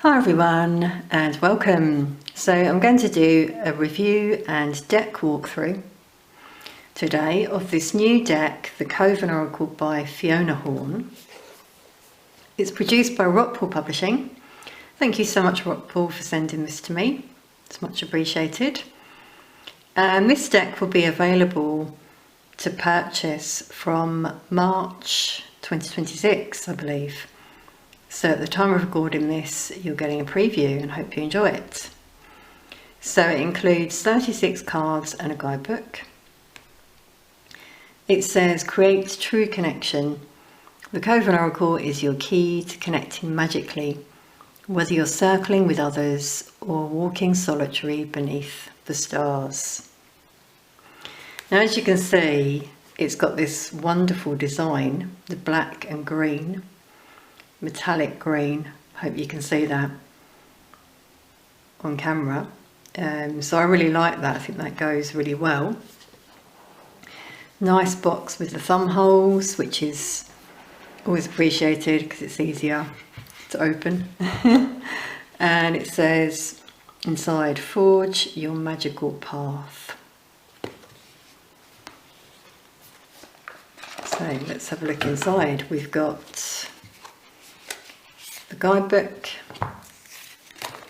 Hi everyone and welcome. So I'm going to do a review and deck walkthrough today of this new deck, the Coven Oracle by Fiona Horne. It's produced by Rockpool Publishing. Thank you so much Rockpool for sending this to me. It's much appreciated. And this deck will be available to purchase from March 2026, I believe. So at the time of recording this, you're getting a preview and hope you enjoy it. So it includes 36 cards and a guidebook. It says, create true connection. The Coven Oracle is your key to connecting magically, whether you're circling with others or walking solitary beneath the stars. Now, as you can see, it's got this wonderful design, the black and green. Metallic green, hope you can see that on camera. So I really like that, I think that goes really well. Nice box with the thumb holes, which is always appreciated because it's easier to open. And it says inside, forge your magical path. So let's have a look inside. We've got the guidebook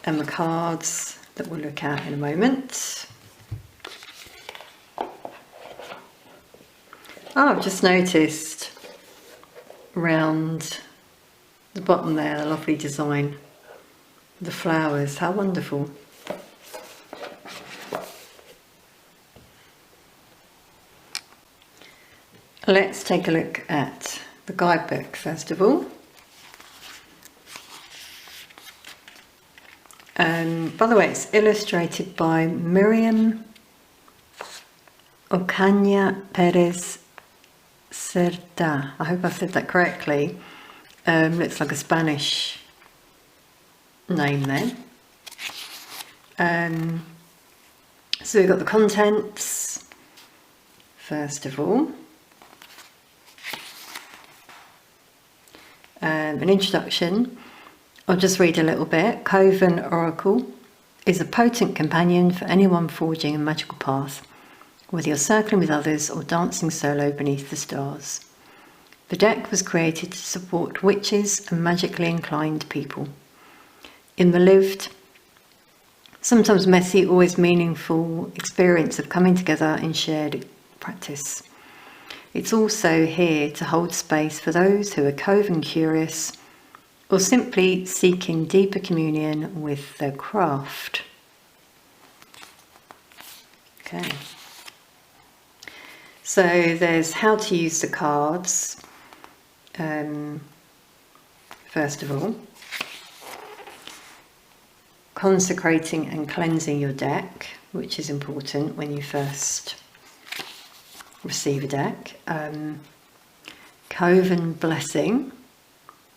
and the cards that we'll look at in a moment. I've just noticed around the bottom there, the lovely design, the flowers, how wonderful. Let's take a look at the guidebook first of all. By the way, it's illustrated by Miriam Ocaña Pérez-Cerdá. I hope I said that correctly. Looks like a Spanish name there. So we've got the contents, first of all. An introduction. I'll just read a little bit. Coven Oracle is a potent companion for anyone forging a magical path, whether you're circling with others or dancing solo beneath the stars. The deck was created to support witches and magically inclined people in the lived, sometimes messy, always meaningful experience of coming together in shared practice. It's also here to hold space for those who are Coven curious or simply seeking deeper communion with their craft. Okay. So there's how to use the cards. First of all, consecrating and cleansing your deck, which is important when you first receive a deck. Coven blessing.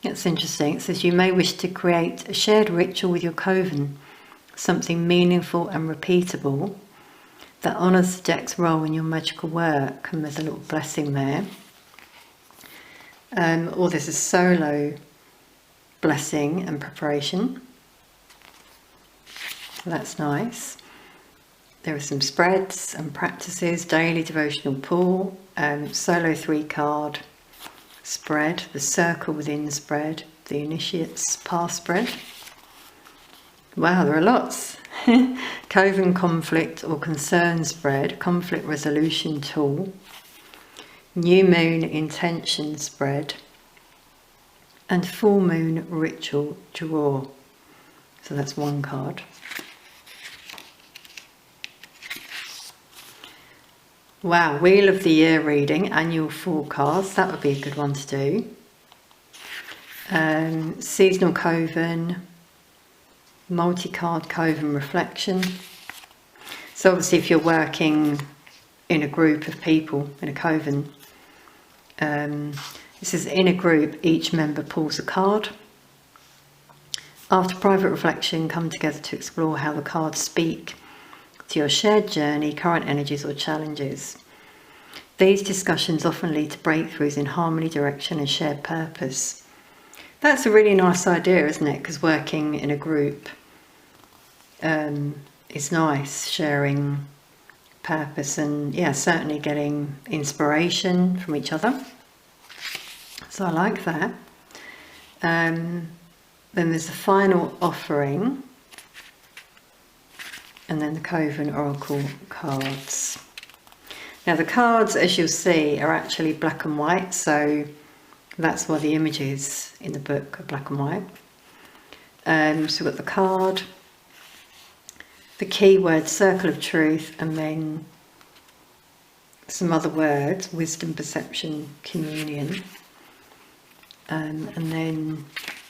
That's interesting. It says you may wish to create a shared ritual with your coven, something meaningful and repeatable that honours the deck's role in your magical work. And there's a little blessing there. Or there's a solo blessing and preparation. So that's nice. There are some spreads and practices, daily devotional pull, solo 3-card spread, the circle within the spread, the initiate's path spread. Wow, there are lots. Coven conflict or concern spread, conflict resolution tool, new moon intention spread, and full moon ritual draw. So that's one card. Wow, Wheel of the Year reading, annual forecast, that would be a good one to do. Seasonal Coven, multi-card Coven reflection. So obviously if you're working in a group of people, in a Coven, this is in a group, each member pulls a card. After private reflection, come together to explore how the cards speak to your shared journey, current energies or challenges. These discussions often lead to breakthroughs in harmony, direction and shared purpose. That's a really nice idea, isn't it? Because working in a group is nice, sharing purpose and, yeah, certainly getting inspiration from each other. So I like that. Then there's the final offering, and then the Coven Oracle cards. Now the cards, as you'll see, are actually black and white, so that's why the images in the book are black and white. So we've got the card, the keyword circle of truth, and then some other words: wisdom, perception, communion, and then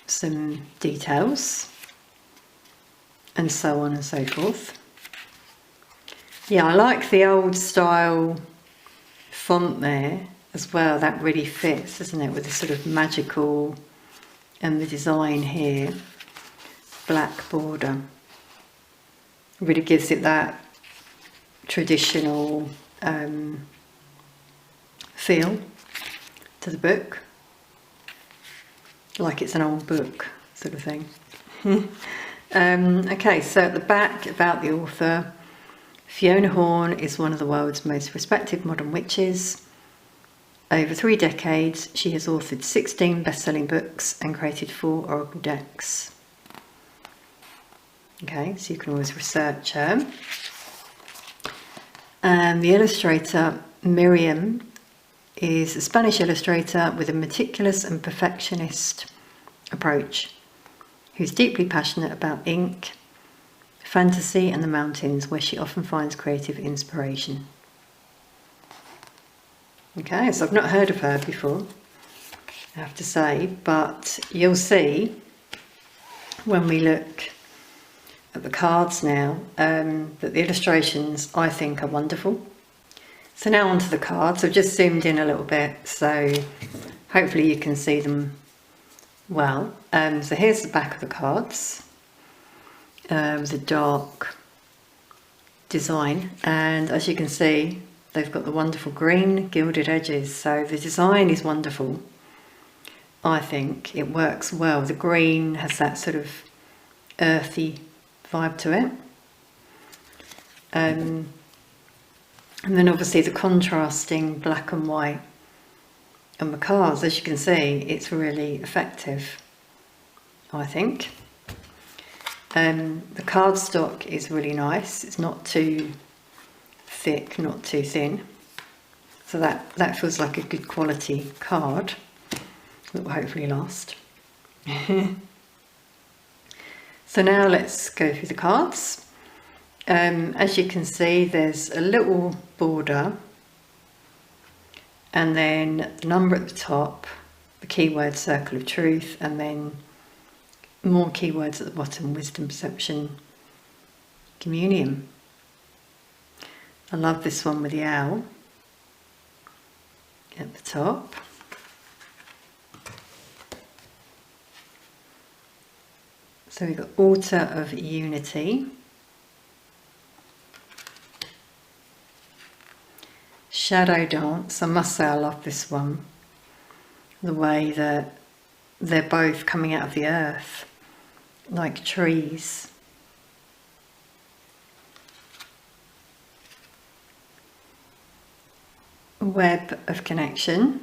some details, and so on and so forth. Yeah, I like the old style font there as well. That really fits, doesn't it, with the sort of magical, and the design here, black border. Really gives it that traditional feel to the book, like it's an old book sort of thing. Okay, so at the back, about the author. Fiona Horne is one of the world's most respected modern witches. Over 3 decades, she has authored 16 best-selling books and created 4 oracle decks. Okay, so you can always research her. And the illustrator, Miriam, is a Spanish illustrator with a meticulous and perfectionist approach, who's deeply passionate about ink, fantasy and the mountains, where she often finds creative inspiration. Okay, so I've not heard of her before, I have to say, but you'll see when we look at the cards now that the illustrations, I think, are wonderful. So now onto the cards. I've just zoomed in a little bit, so hopefully you can see them well. So here's the back of the cards. The dark design, and as you can see, they've got the wonderful green gilded edges, so the design is wonderful. I think it works well. The green has that sort of earthy vibe to it, and then obviously the contrasting black and white on the cards, as you can see, it's really effective, I think. The cardstock is really nice. It's not too thick, not too thin. So that feels like a good quality card that will hopefully last. So now let's go through the cards. As you can see, there's a little border, and then the number at the top, the keyword circle of truth, and then more keywords at the bottom: wisdom, perception, communion. I love this one with the owl at the top. So we've got altar of unity, shadow dance. I must say I love this one, the way that they're both coming out of the earth like trees. Web of connection.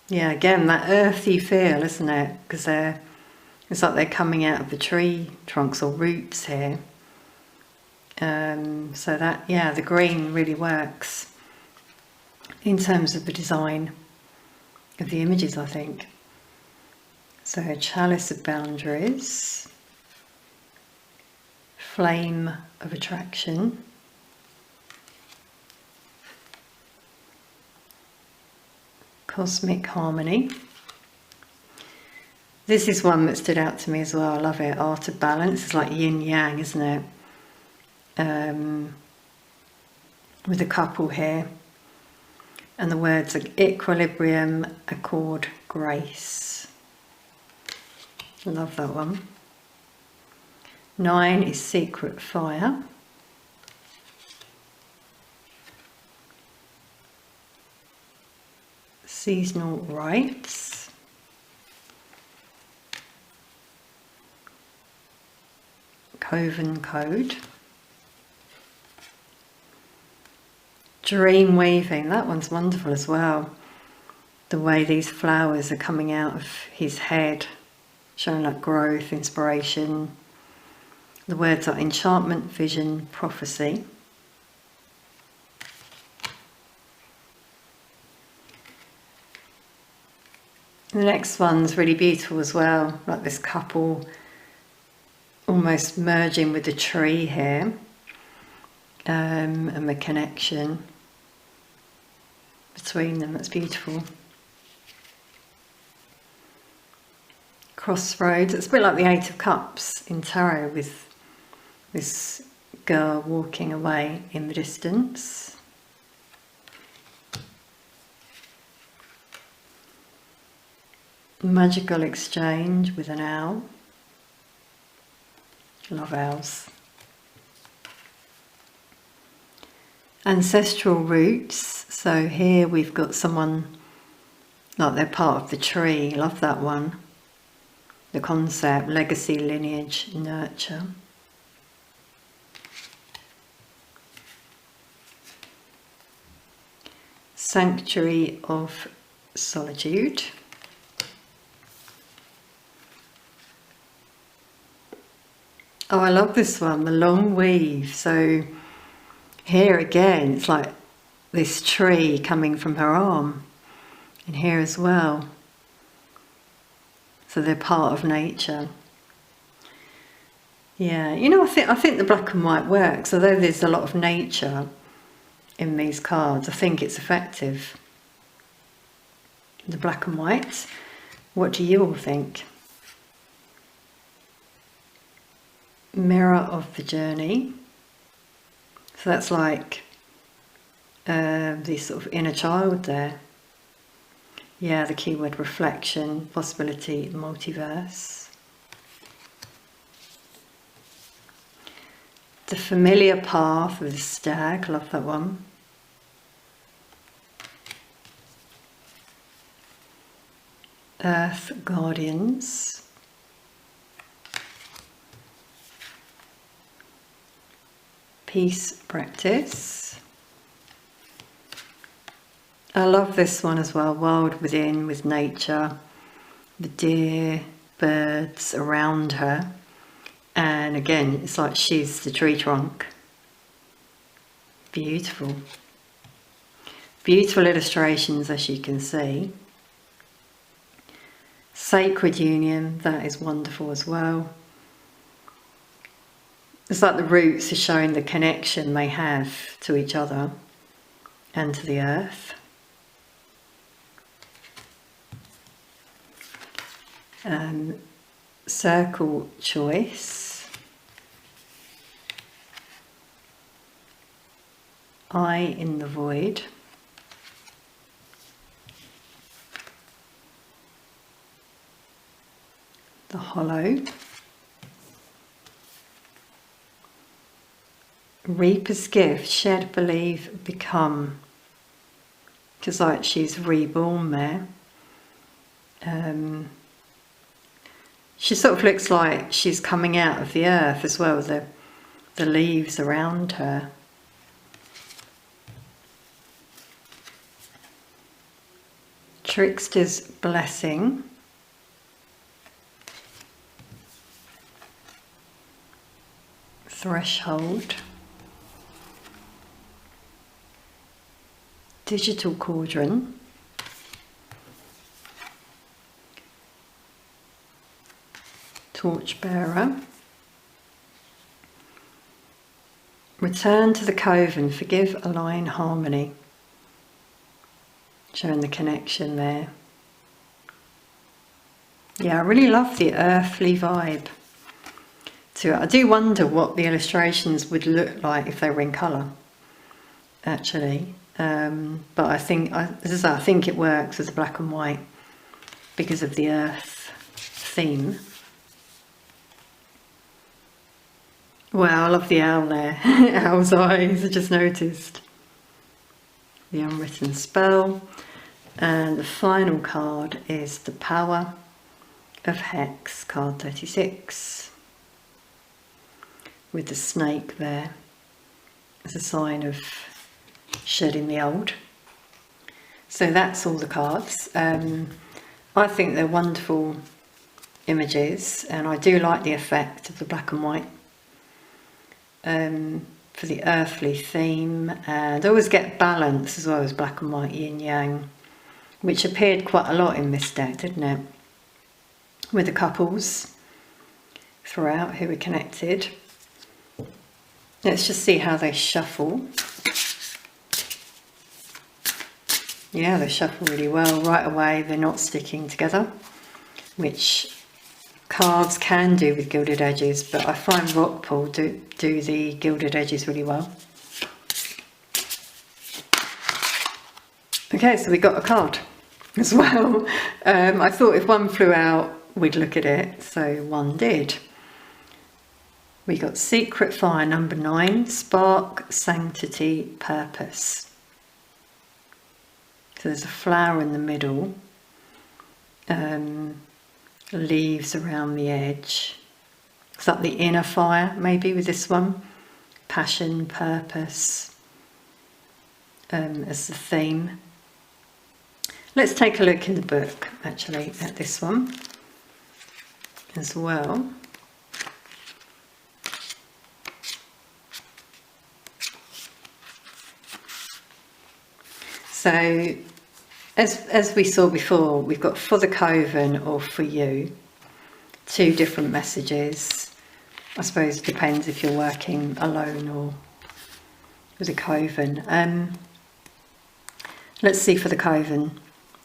Yeah, again, that earthy feel, isn't it? Because it's like they're coming out of the tree trunks or roots here. So that, yeah, the green really works in terms of the design of the images, I think. So a chalice of boundaries, flame of attraction, cosmic harmony. This is one that stood out to me as well. I love it. Art of balance. It's like yin yang, isn't it? With a couple here, and the words are equilibrium, accord, grace. Love that one. 9 is secret fire. Seasonal rites. Coven code. Dream weaving, that one's wonderful as well. The way these flowers are coming out of his head, showing like growth, inspiration. The words are enchantment, vision, prophecy. The next one's really beautiful as well, like this couple almost merging with the tree here, and the connection between them, that's beautiful. Crossroads, it's a bit like the Eight of Cups in tarot, with this girl walking away in the distance. Magical exchange with an owl. Love owls. Ancestral roots, so here we've got someone like they're part of the tree. Love that one. The concept, legacy, lineage, nurture. Sanctuary of solitude. Oh, I love this one, the long weave. So here again, it's like this tree coming from her arm, and here as well. So they're part of nature. Yeah, you know, I think the black and white works, although there's a lot of nature in these cards. I think it's effective. The black and white. What do you all think? Mirror of the journey. So that's like the sort of inner child there. Yeah, the keyword reflection, possibility, multiverse. The familiar path with the stag, love that one. Earth guardians. Peace practice. I love this one as well, world within, with nature, the deer, birds around her, and again it's like she's the tree trunk. Beautiful. Beautiful illustrations, as you can see. Sacred union, that is wonderful as well. It's like the roots are showing the connection they have to each other and to the earth. Circle choice. Eye in the void. The hollow. Reaper's gift, shed, believe, become. Because like she's reborn there. She sort of looks like she's coming out of the earth as well, the leaves around her. Trickster's blessing. Threshold. Digital cauldron. Torchbearer. Return to the coven, forgive, align, harmony. Showing the connection there. Yeah, I really love the earthly vibe to it. I do wonder what the illustrations would look like if they were in colour, actually. But I think, as I think it works as black and white because of the earth theme. Wow, I love the owl there. Owl's eyes, I just noticed. The unwritten spell. And the final card is the Power of Hex, card 36. with the snake there as a sign of shedding the old. So that's all the cards. I think they're wonderful images, and I do like the effect of the black and white for the earthly theme, and I always get balance as well as black and white, yin yang, which appeared quite a lot in this deck, didn't it? With the couples throughout who are connected. Let's just see how they shuffle. Yeah, they shuffle really well right away. They're not sticking together, which cards can do with gilded edges, but I find Rockpool do the gilded edges really well. Okay, so we got a card as well. I thought if one flew out, we'd look at it, so one did. We got Secret Fire number 9, Spark, Sanctity, Purpose. So there's a flower in the middle, leaves around the edge. Is that the inner fire maybe with this one? Passion, purpose as the theme. Let's take a look in the book actually at this one as well. So as we saw before, we've got for the coven or for you, 2 different messages. I suppose it depends if you're working alone or with a coven. Let's see for the coven,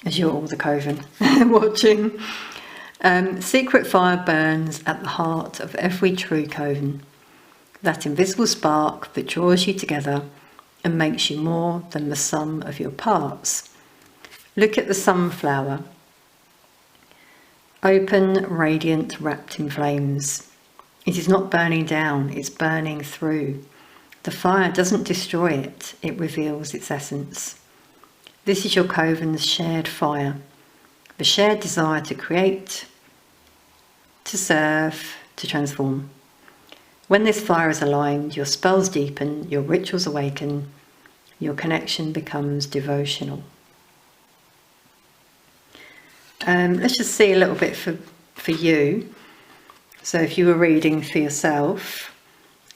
as you're all the coven watching. Secret fire burns at the heart of every true coven. That invisible spark that draws you together and makes you more than the sum of your parts. Look at the sunflower. Open, radiant, wrapped in flames. It is not burning down, it's burning through. The fire doesn't destroy it, it reveals its essence. This is your coven's shared fire, the shared desire to create, to serve, to transform. When this fire is aligned, your spells deepen, your rituals awaken, your connection becomes devotional. Let's just see a little bit for you. So if you were reading for yourself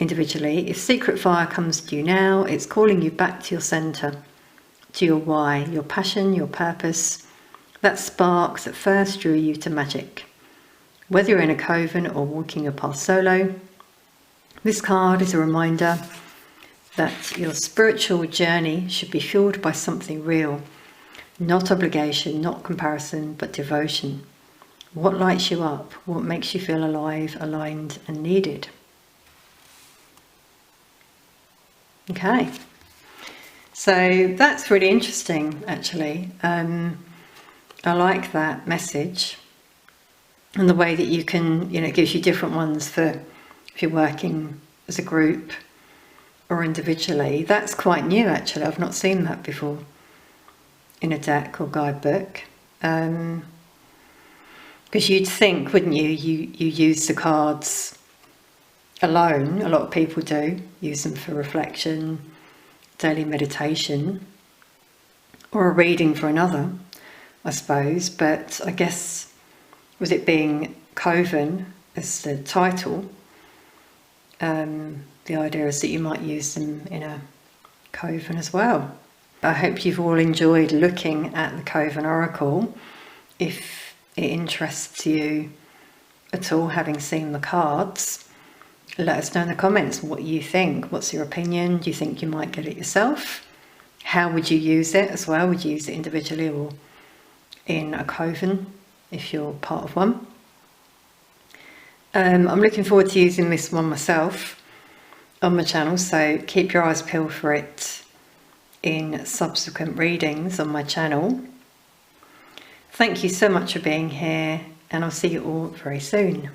individually, if Secret Fire comes to you now, it's calling you back to your centre, to your why, your passion, your purpose, that spark that first drew you to magic. Whether you're in a coven or walking your path solo, this card is a reminder that your spiritual journey should be fueled by something real. Not obligation, not comparison, but devotion. What lights you up? What makes you feel alive, aligned, and needed? Okay, so that's really interesting, actually. I like that message and the way that you can, it gives you different ones for if you're working as a group or individually. That's quite new, actually. I've not seen that before in a deck or guidebook, because you'd think, wouldn't you, you use the cards alone. A lot of people do use them for reflection, daily meditation, or a reading for another, I suppose. But I guess with it being Coven as the title, the idea is that you might use them in a coven as well. I hope you've all enjoyed looking at the Coven Oracle. If it interests you at all, having seen the cards, let us know in the comments what you think. What's your opinion? Do you think you might get it yourself? How would you use it as well? Would you use it individually or in a coven if you're part of one? I'm looking forward to using this one myself on my channel, so keep your eyes peeled for it in subsequent readings on my channel. Thank you so much for being here, and I'll see you all very soon.